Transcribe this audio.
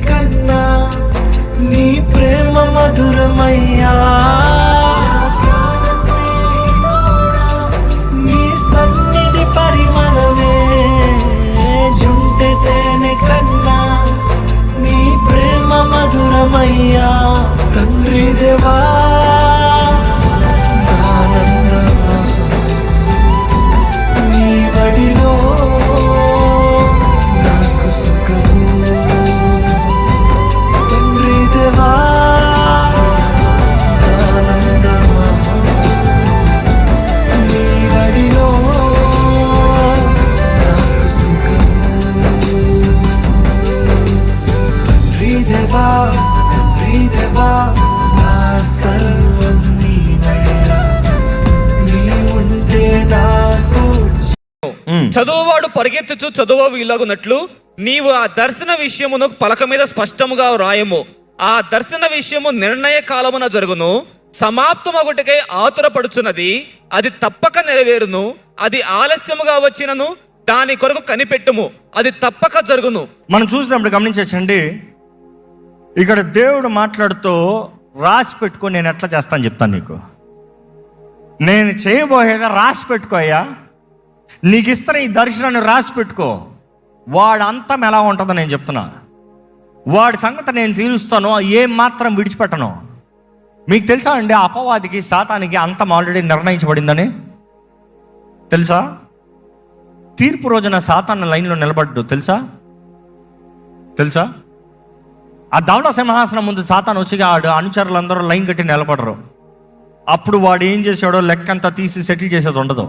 కన్నా నీ ప్రేమ మధురమయ్యా. ప్రాణ స్నేహితుడా, నీ సన్నిధి పరిమళమే జుంటె తేనె కన్నా నీ ప్రేమ మధురమయ్యా. తండ్రి దేవా ఆనందమా, నీ బడిలో నాకు సుఖము. తండ్రి దేవా ఆనందమా, నీ బడిలో నాకు సుఖము. తండ్రి దేవా నా సర్వం నీవయ్యా, నీ ఉంటే నాకు. చదువువాడు పరిగెత్తుచు చదువు వీలగునట్లు నీవు ఆ దర్శన విషయమును పలక మీద స్పష్టముగా వ్రాయము. ఆ దర్శన విషయము నిర్ణయ కాలమున జరుగును. సమాప్తమగుటకై ఆతురపడుచున్నది, అది తప్పక నెరవేరును. అది ఆలస్యముగా వచ్చినను దాని కొరకు కనిపెట్టుము, అది తప్పక జరుగును. మనం చూసినప్పుడు గమనించండి, ఇక్కడ దేవుడు మాట్లాడుతూ రాసి పెట్టుకో, నేను ఎట్లా చేస్తాను చెప్తాను నీకు. నేను చేయబోయేదా రాసి పెట్టుకోయ్యా, నీకు ఇస్తున్న ఈ దర్శనాన్ని రాసి పెట్టుకో. వాడు అంతం ఎలా ఉంటుందో నేను చెప్తున్నా. వాడి సంగతి నేను తీరుస్తాను, ఏం మాత్రం విడిచిపెట్టను. మీకు తెలుసా అండి, అపవాదికి సాతానికి అంతం ఆల్రెడీ నిర్ణయించబడిందని తెలుసా? తీర్పు రోజున సాతాను లైన్లో నిలబడ్డు తెలుసా? ఆ ధవళ సింహాసనం ముందు సాతాను వచ్చి ఆడు అనుచరులందరూ లైన్ కట్టి నిలబడరు. అప్పుడు వాడు ఏం చేశాడో లెక్కంతా తీసి సెటిల్ చేసేది ఉండదు.